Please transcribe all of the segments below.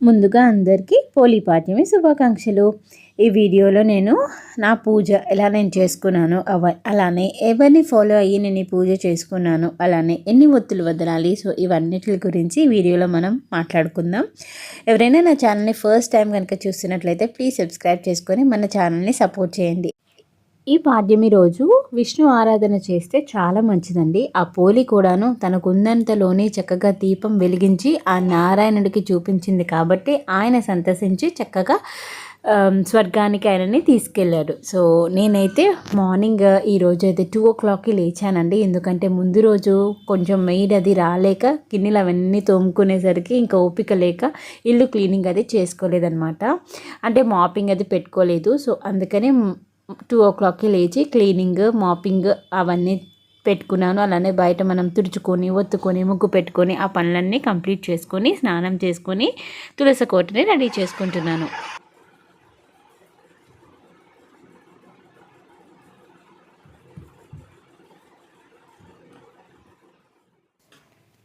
ముందుగా అందరికీ పోలీపాడ్యమి శుభాకాంక్షలు. ఈ వీడియోలో నేను నా పూజ ఎలా నేను చేసుకున్నాను, అలానే ఎవరిని ఫాలో అయ్యి నేను ఈ పూజ చేసుకున్నాను, అలానే ఎన్ని ఒత్తులు వదలాలి, సో ఇవన్నిటి గురించి ఈ వీడియోలో మనం మాట్లాడుకుందాం. ఎవరైనా నా ఛానల్ని ఫస్ట్ టైం కనుక చూస్తున్నట్లయితే ప్లీజ్ సబ్స్క్రైబ్ చేసుకొని మన ఛానల్ని సపోర్ట్ చేయండి. ఈ పాడ్యమి రోజు విష్ణు ఆరాధన చేస్తే చాలా మంచిదండి. ఆ పోలి కూడాను తనకుందంతలోనే చక్కగా దీపం వెలిగించి ఆ నారాయణుడికి చూపించింది కాబట్టి ఆయన సంతసించి చక్కగా స్వర్గానికి ఆయనని తీసుకెళ్ళాడు. సో నేనైతే మార్నింగ్ ఈరోజు అయితే 2 o'clockకి లేచానండి. ఎందుకంటే ముందు రోజు కొంచెం మెయిడ్ అది రాలేక గిన్నెలు అవన్నీ తోముకునేసరికి ఇంకా ఓపిక లేక ఇల్లు క్లీనింగ్ అది చేసుకోలేదన్నమాట. అంటే మాపింగ్ అది పెట్టుకోలేదు. సో అందుకని 2 o'clockకి లేచి క్లీనింగ్ మాపింగ్ అవన్నీ పెట్టుకున్నాను. అలానే బయట మనం తుడుచుకొని ఒత్తుకొని ముగ్గు పెట్టుకొని ఆ పనులన్నీ కంప్లీట్ చేసుకొని స్నానం చేసుకొని తులసి కోటని రెడీ చేసుకుంటున్నాను.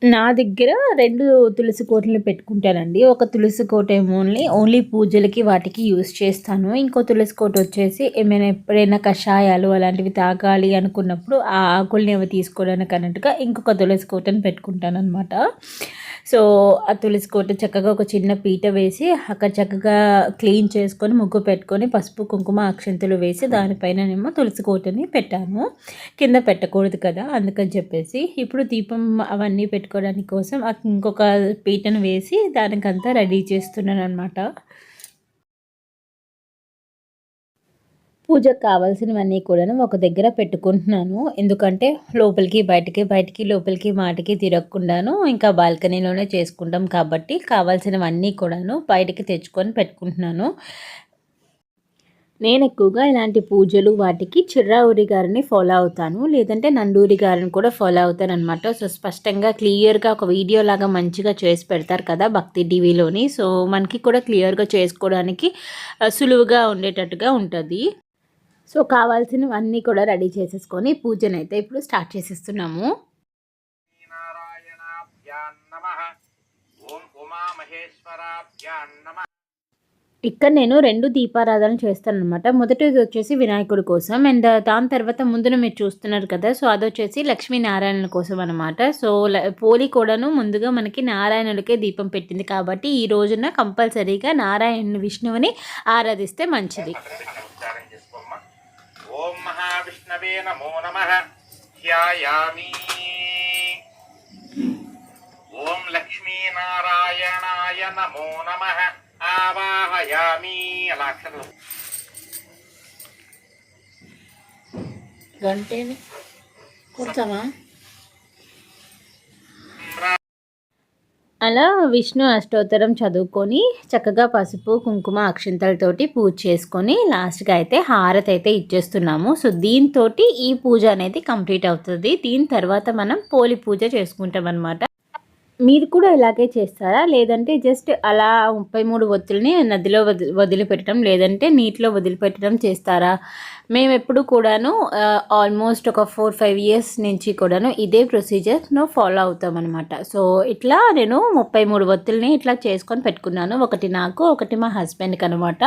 నా దగ్గర 2 తులసి కోటలు పెట్టుకుంటానండి. ఒక తులసి కోట ఏమో ఓన్లీ పూజలకి వాటికి యూస్ చేస్తాను. ఇంకో తులసి కోట వచ్చేసి ఏమైనా ఎప్పుడైనా కషాయాలు అలాంటివి తాగాలి అనుకున్నప్పుడు ఆ ఆకుల్ని అవి తీసుకోవడానికి అన్నట్టుగా ఇంకొక తులసి కోటను పెట్టుకుంటాను అనమాట. సో ఆ తులసి కోట చక్కగా ఒక చిన్న పీట వేసి అక్కడ చక్కగా క్లీన్ చేసుకొని ముగ్గు పెట్టుకొని పసుపు కుంకుమ అక్షంతలు వేసి దానిపైననేమో తులసి కోటని పెట్టాను. కింద పెట్టకూడదు కదా, అందుకని చెప్పేసి ఇప్పుడు దీపం అవన్నీ పెట్టుకోవడానికి కోసం ఇంకొక పీటను వేసి దానికంతా రెడీ చేస్తున్నాను అనమాట. పూజకు కావాల్సినవన్నీ కూడాను ఒక దగ్గర పెట్టుకుంటున్నాను. ఎందుకంటే బయటికి లోపలికి మాటికి తిరగకుండాను ఇంకా బాల్కనీలోనే చేసుకుంటాం కాబట్టి కావాల్సినవన్నీ కూడాను బయటికి తెచ్చుకొని పెట్టుకుంటున్నాను. నేను ఎక్కువగా ఇలాంటి పూజలు వాటికి చిర్రావురి గారిని ఫాలో అవుతాను, లేదంటే నందూరి గారిని కూడా ఫాలో అవుతాను అనమాట. సో స్పష్టంగా క్లియర్గా ఒక వీడియో లాగా మంచిగా చేసి పెడతారు కదా భక్తి టీవీలోని. సో మనకి కూడా క్లియర్గా చేసుకోవడానికి సులువుగా ఉండేటట్టుగా ఉంటుంది. సో కావాల్సినవన్నీ కూడా రెడీ చేసేసుకొని పూజనైతే ఇప్పుడు స్టార్ట్ చేసేస్తున్నాము. ఇక్కడ నేను 2 దీపారాధన చేస్తానన్నమాట. మొదటిది వచ్చేసి వినాయకుడి కోసం అండ్ దాని తర్వాత ముందున మీరు చూస్తున్నారు కదా, సో అదొచ్చేసి లక్ష్మీనారాయణ కోసం అనమాట. సో పోలి కూడాను ముందుగా మనకి నారాయణుడికే దీపం పెట్టింది కాబట్టి ఈ రోజున కంపల్సరీగా నారాయణ విష్ణువుని ఆరాధిస్తే మంచిది. ఓం మహావిష్ణవే నమో నమః ధ్యాయామి. ఓం లక్ష్మీనారాయణాయ నమో నమః ఆవాహయామి. అలా అక్షరం గంటేని కొడతామా? అలా విష్ణు అష్టోత్తరం చదువుకొని చక్కగా పసుపు కుంకుమ అక్షంతలతోటి పూజ చేసుకొని లాస్ట్గా అయితే హారతి అయితే ఇచ్చేస్తున్నాము. సో దీంతో ఈ పూజ అనేది కంప్లీట్ అవుతుంది. దీని తర్వాత మనం పోలి పూజ చేసుకుంటాం అన్నమాట. మీరు కూడా ఇలాగే చేస్తారా, లేదంటే జస్ట్ అలా 33 ఒత్తుల్ని నదిలో వదిలిపెట్టడం లేదంటే నీటిలో వదిలిపెట్టడం చేస్తారా? మేము ఎప్పుడు కూడాను ఆల్మోస్ట్ ఒక 4-5 ఇయర్స్ నుంచి కూడాను ఇదే ప్రొసీజర్ను ఫాలో అవుతాం అనమాట. సో ఇట్లా నేను 33 ఒత్తుల్ని ఇట్లా చేసుకొని పెట్టుకున్నాను. ఒకటి నాకు, ఒకటి మా హస్బెండ్కి అనమాట.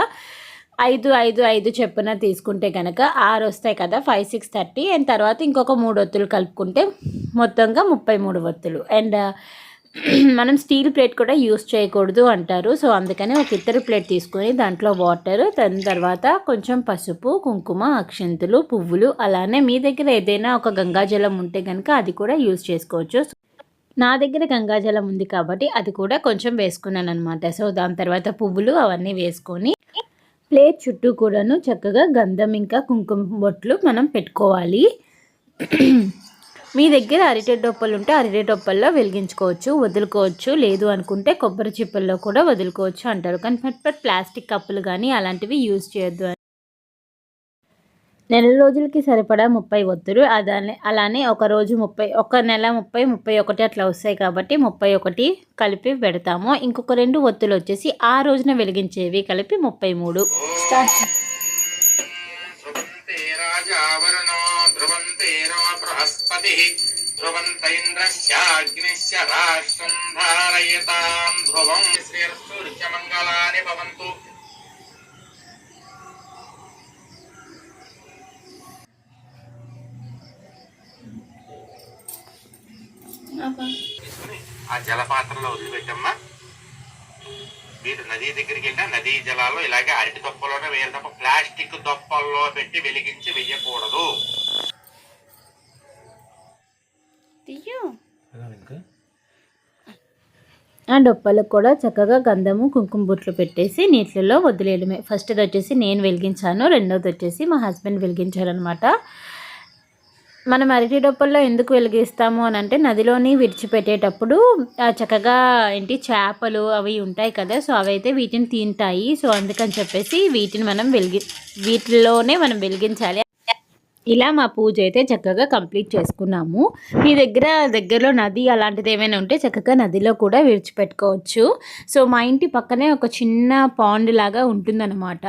5 చెప్పున తీసుకుంటే కనుక 6 వస్తాయి కదా, 5, 6, 30 అండ్ తర్వాత ఇంకొక 3 ఒత్తులు కలుపుకుంటే మొత్తంగా 33 ఒత్తులు. అండ్ మనం స్టీల్ ప్లేట్ కూడా యూస్ చేయకూడదు అంటారు. సో అందుకని ఒక ఇత్తడి ప్లేట్ తీసుకొని దాంట్లో వాటర్, దాని తర్వాత కొంచెం పసుపు కుంకుమ అక్షంతులు పువ్వులు, అలానే మీ దగ్గర ఏదైనా ఒక గంగాజలం ఉంటే కనుక అది కూడా యూస్ చేసుకోవచ్చు. నా దగ్గర గంగాజలం ఉంది కాబట్టి అది కూడా కొంచెం వేసుకున్నాను అనమాట. సో దాని తర్వాత పువ్వులు అవన్నీ వేసుకొని ప్లేట్ చుట్టూ కూడాను చక్కగా గంధం ఇంకా కుంకుమ బొట్లు మనం పెట్టుకోవాలి. మీ దగ్గర అరిటె డొప్పలు ఉంటే అరిటె డొప్పల్లో వెలిగించుకోవచ్చు, వదులుకోవచ్చు. లేదు అనుకుంటే కొబ్బరి చిప్పల్లో కూడా వదులుకోవచ్చు అంటారు. కానీ ప్లాస్టిక్ కప్పులు కానీ అలాంటివి యూజ్ చేయొద్దు. నెల రోజులకి సరిపడా 30 ఒత్తులు, అలానే ఒక రోజు 30, ఒక నెల 30, 31 అట్లా వస్తాయి కాబట్టి 31 కలిపి పెడతాము. ఇంకొక 2 ఒత్తులు వచ్చేసి ఆ రోజున వెలిగించేవి కలిపి 33. స్టార్ట్. ध्रुवन्त इन्द्रस्याग्निश्च राष्ट्रं धारयतां ध्रुवं श्रीरस्तुर्यमङ्गलानि भवन्तु। ఆ జలపాత్రలో వదిలిపెట్టమ్మా. మీరు నదీ దగ్గరికి వెళ్ళినా నదీ జలాల్లో ఇలాగే అరటి దొప్పలోనే వేయాలి తప్ప ప్లాస్టిక్ దొప్పల్లో పెట్టి వెలిగించి వెయ్యకూడదు. ఆ డొప్పలకు కూడా చక్కగా గంధము కుంకుమ బొట్లు పెట్టేసి నీటిలో వదిలేయడమే. ఫస్ట్ది వచ్చేసి నేను వెలిగించాను, రెండోది వచ్చేసి మా హస్బెండ్ వెలిగించారనమాట. మనం అరటి డొప్పల్లో ఎందుకు వెలిగిస్తాము అని అంటే నదిలోని విడిచిపెట్టేటప్పుడు చక్కగా చేపలు అవి ఉంటాయి కదా, సో అవైతే వీటిని తింటాయి. సో అందుకని చెప్పేసి వీటిలోనే మనం వెలిగించాలి. ఇలా మా పూజ అయితే చక్కగా కంప్లీట్ చేసుకున్నాము. మీ దగ్గరలో నది అలాంటిది ఏమైనా ఉంటే చక్కగా నదిలో కూడా విడిచిపెట్టుకోవచ్చు. సో మా ఇంటి పక్కనే ఒక చిన్న పాండ్ లాగా ఉంటుందన్నమాట.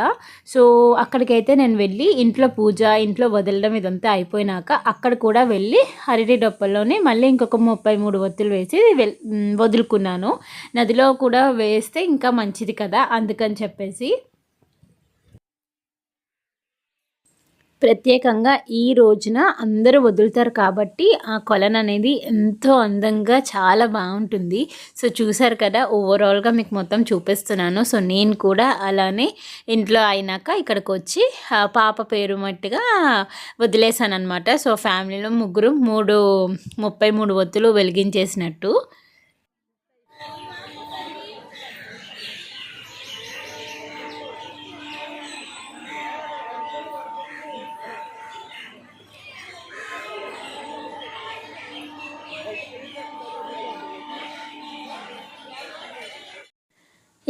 సో అక్కడికైతే నేను వెళ్ళి ఇంట్లో వదలడం ఇదంతా అయిపోయినాక అక్కడ కూడా వెళ్ళి అరటి డొప్పల్లోనే మళ్ళీ ఇంకొక 33 ఒత్తులు వేసి వదులుకున్నాను. నదిలో కూడా వేస్తే ఇంకా మంచిది కదా, అందుకని చెప్పేసి ప్రత్యేకంగా ఈ రోజున అందరూ వదులుతారు కాబట్టి ఆ కొలను అనేది ఎంతో అందంగా చాలా బాగుంటుంది. సో చూసారు కదా, ఓవరాల్గా మీకు మొత్తం చూపిస్తున్నాను. సో నేను కూడా అలానే ఇంట్లో అయినాక ఇక్కడికి వచ్చి పాప పేరు మట్టుగా వదిలేసాను అనమాట. సో ఫ్యామిలీలో 33 ఒత్తులు వెలిగించేసినట్టు.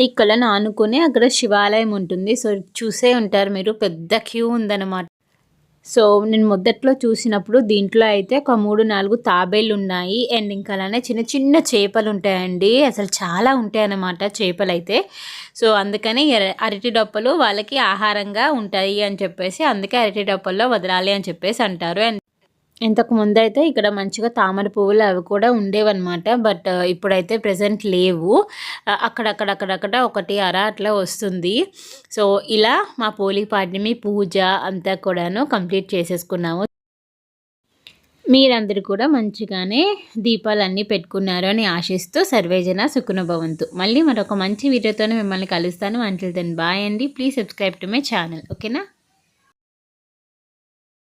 ఈ కొలను ఆనుకుని అక్కడ శివాలయం ఉంటుంది. సో చూసే ఉంటారు మీరు, పెద్ద క్యూ ఉందన్నమాట. సో నేను మొదట్లో చూసినప్పుడు దీంట్లో అయితే ఒక 3-4 తాబేళ్ళు ఉన్నాయి. అండ్ ఇంకా అలానే చిన్న చిన్న చేపలు ఉంటాయండి, అసలు చాలా ఉంటాయి అన్నమాట చేపలు అయితే. సో అందుకని అరటి డొప్పలు వాళ్ళకి ఆహారంగా ఉంటాయి అని చెప్పేసి అందుకే అరటి డొప్పల్లో వదలాలి అని చెప్పేసి అంటారు. అండ్ ఇంతకు ముందు అయితే ఇక్కడ మంచిగా తామర పువ్వులు అవి కూడా ఉండేవన్నమాట. బట్ ఇప్పుడైతే ప్రజెంట్ లేవు. అక్కడక్కడ ఒకటి అట్లా వస్తుంది. సో ఇలా మా పోలిపాడ్యమి పూజ అంతా కూడాను కంప్లీట్ చేసేసుకున్నాము. మీరందరూ కూడా మంచిగానే దీపాలన్నీ పెట్టుకున్నారు అని ఆశిస్తూ సర్వేజన సుఖనుభవంతు. మళ్ళీ మరొక మంచి వీడియోతోనే మిమ్మల్ని కలుస్తాను. అంటిల్ దెన్ బాయ్ అండి. Please subscribe to my channel. ఓకేనా.